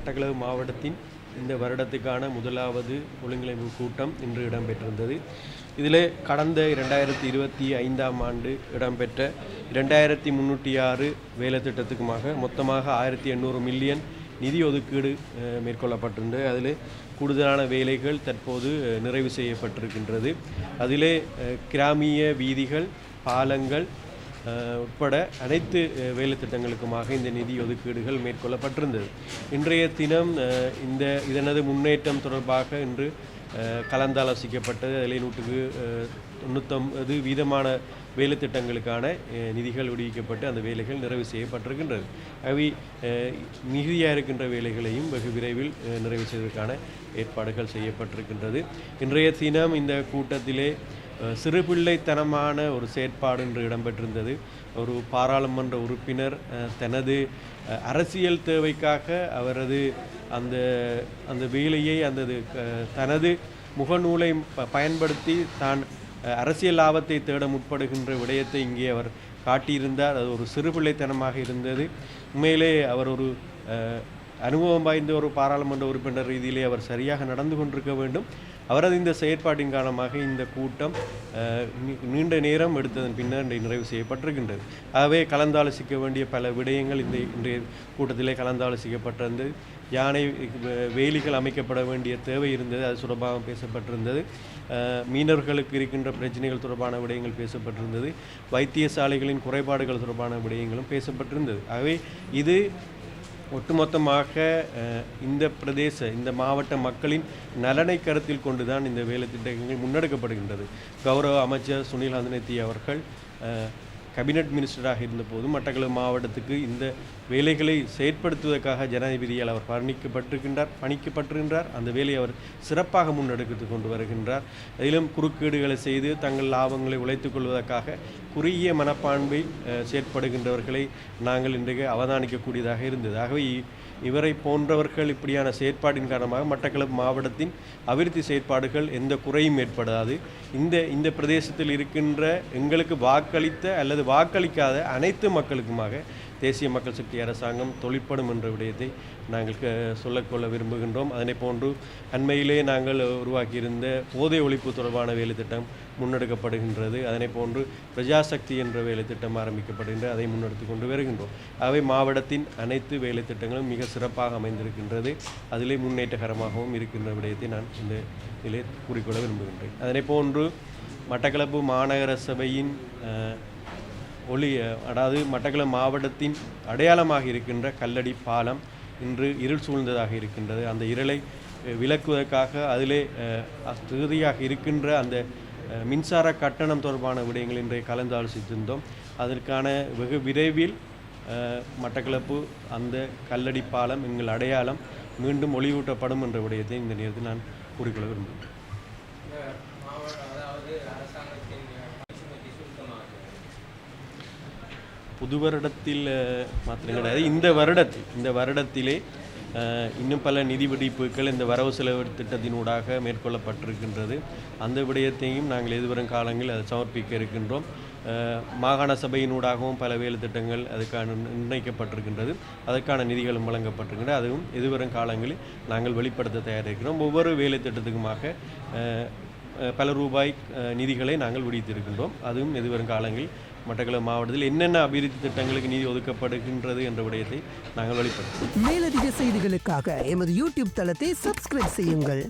மட்டக்களப்பு மாவட்டத்தின் இந்த வருடத்துக்கான முதலாவது ஒழுங்கிணைப்பு கூட்டம் இன்று இடம்பெற்றிருந்தது. இதில் கடந்த 2025ஆம் ஆண்டு இடம்பெற்ற 2306 வேலை திட்டத்துக்குமாக மொத்தமாக 1800 மில்லியன் நிதி ஒதுக்கீடு மேற்கொள்ளப்பட்டிருந்தது. அதில் கூடுதலான வேலைகள் தற்போது நிறைவு செய்யப்பட்டிருக்கின்றது. அதிலே கிராமிய வீதிகள், பாலங்கள் உட்பட அனைத்து வேலை திட்டங்களுக்குமாக இந்த நிதி ஒதுக்கீடுகள் மேற்கொள்ளப்பட்டிருந்தது. இன்றைய தினம் இதனது முன்னேற்றம் தொடர்பாக இன்று கலந்தாலோசிக்கப்பட்டது. அதில் 190% வேலை திட்டங்களுக்கான நிதிகள் விடுவிக்கப்பட்டு அந்த வேலைகள் நிறைவு செய்யப்பட்டிருக்கின்றது. அவை மிகுதியாக இருக்கின்ற வேலைகளையும் வெகு விரைவில் நிறைவு செய்வதற்கான ஏற்பாடுகள் செய்யப்பட்டிருக்கின்றது. இன்றைய தினம் இந்த கூட்டத்திலே சிறுபிள்ளைத்தனமான ஒரு செயற்பாடு என்று இடம்பெற்றிருந்தது. ஒரு பாராளுமன்ற உறுப்பினர் தனது அரசியல் தேவைக்காக அவரது அந்த வேலையை தனது முகநூலை பயன்படுத்தி தான் அரசியல் லாபத்தை தேட முற்படுகின்ற விடயத்தை இங்கே அவர் காட்டியிருந்தார். அது ஒரு சிறுபிள்ளைத்தனமாக இருந்தது. உண்மையிலே அவர் ஒரு அனுபவம் வாய்ந்த ஒரு பாராளுமன்ற உறுப்பினர் ரீதியிலே அவர் சரியாக நடந்து கொண்டிருக்க வேண்டும். அவரது இந்த செயற்பாட்டின் காரணமாக இந்த கூட்டம் நீண்ட நேரம் எடுத்ததன் பின்னர் நிறைவு செய்யப்பட்டிருக்கின்றது. ஆகவே கலந்தாலோசிக்க வேண்டிய பல விடயங்கள் இன்றைய கூட்டத்திலே கலந்தாலோசிக்கப்பட்டிருந்தது. யானை வேலிகள் அமைக்கப்பட வேண்டிய தேவை இருந்தது, அது தொடர்பாக பேசப்பட்டிருந்தது. மீனவர்களுக்கு இருக்கின்ற பிரச்சனைகள் தொடர்பான விடயங்கள் பேசப்பட்டிருந்தது. வைத்தியசாலைகளின் குறைபாடுகள் தொடர்பான விடயங்களும் பேசப்பட்டிருந்தது. ஆகவே இது ஒட்டுமொத்தமாக இந்த மாவட்ட மக்களின் நலனை கருத்தில் கொண்டுதான் இந்த வேலை திட்டங்கள் முன்னெடுக்கப்படுகின்றது. கௌரவ அமைச்சர் சுனில் ஹந்தனேத்தி அவர்கள் கேபினட் மினிஸ்டராக இருந்தபோது மட்டக்களப்பு மாவட்டத்துக்கு இந்த வேலைகளை செயற்படுத்துவதற்காக ஜனாதிபதியால் அவர் பணிக்கப்பட்டிருக்கின்றார். அந்த வேலையை அவர் சிறப்பாக முன்னெடுத்து கொண்டு வருகின்றார். அதிலும் குறுக்கீடுகளை செய்து தங்கள் லாபங்களை உழைத்துக் கொள்வதற்காக குறுகிய மனப்பான்மை செயற்படுகின்றவர்களை நாங்கள் இன்றைக்கு அவதானிக்கக்கூடியதாக இருந்தது. ஆகவே இவரை போன்றவர்கள் இப்படியான செயற்பாட்டின் காரணமாக மட்டக்களப்பு மாவட்டத்தின் அபிவிருத்தி செயற்பாடுகள் எந்த குறையும் ஏற்படாது. இந்த பிரதேசத்தில் இருக்கின்ற எங்களுக்கு வாக்களித்த அல்லது வாக்களிக்காத அனைத்து மக்களுக்குமாக தேசிய மக்கள் சக்தி அரசாங்கம் தொழிற்படும் என்ற விடயத்தை நாங்கள் சொல்லிக்கொள்ள விரும்புகின்றோம். அதனை போன்று அண்மையிலே நாங்கள் உருவாக்கியிருந்த போதை ஒழிப்பு தொடர்பான வேலை திட்டம் முன்னெடுக்கப்படுகின்றது. அதனை போன்று பிரஜாசக்தி என்ற வேலை திட்டம் ஆரம்பிக்கப்படுகின்ற அதை முன்னெடுத்து கொண்டு வருகின்றோம். அவை மாவட்டத்தின் அனைத்து வேலை திட்டங்களும் மிக சிறப்பாக அமைந்திருக்கின்றது. அதிலே முன்னேற்றகரமாகவும் இருக்கின்ற விடயத்தை நான் இந்த இதிலே கூறிக்கொள்ள விரும்புகின்றேன். அதனை போன்று மட்டக்களப்பு மாநகர சபையின் அதாவது மட்டக்களப்பு மாவட்டத்தின் அடையாளமாக இருக்கின்ற கல்லடி பாலம் இன்று இருள் சூழ்ந்ததாக இருக்கின்றது. அந்த இருளை விலக்குவதற்காக அதிலே தகுதியாக இருக்கின்ற அந்த மின்சார கட்டணம் தொடர்பான விடயங்கள் இன்றைய கலந்தாலோசித்திருந்தோம். அதற்கான வெகு விரைவில் மட்டக்களப்பு அந்த கல்லடி பாலம் எங்கள் அடையாளம் மீண்டும் ஒளியூட்டப்படும் என்ற விடயத்தை இந்த நேரத்தில் நான் கூறிக்கொள்ள விரும்புகிறேன். புது வருடத்தில் மாத்திரம் கிடையாது, இந்த வருடத்திலே இன்னும் பல நிதி விடுவிப்புகள் இந்த வரவு செலவு திட்டத்தினூடாக மேற்கொள்ளப்பட்டிருக்கின்றது. அந்த விடயத்தையும் நாங்கள் எதிர்வரும் காலங்களில் அதை சமர்ப்பிக்க இருக்கின்றோம். மாகாண சபையினூடாகவும் பல வேலை திட்டங்கள் அதுக்கான நிர்ணயிக்கப்பட்டிருக்கின்றது. அதற்கான நிதிகளும் வழங்கப்பட்டிருக்கின்றது. அதுவும் எதிர்வரும் காலங்களில் நாங்கள் வெளிப்படுத்த தயாரிக்கிறோம். ஒவ்வொரு வேலை திட்டத்துக்குமாக பல ரூபாய் நிதிகளை நாங்கள் விடுவித்திருக்கின்றோம். அதுவும் எதிர்வரும் காலங்களில் மட்டக்களப்பு மாவட்டத்தில் என்னென்ன அபிவிருத்தி திட்டங்களுக்கு நிதி ஒதுக்கப்படுகின்றது என்ற விடயத்தை நாங்கள் வெளிப்படுத்துவோம். மேலதிக செய்திகளுக்காக எமது யூடியூப் தளத்தை சப்ஸ்கிரைப் செய்யுங்கள்.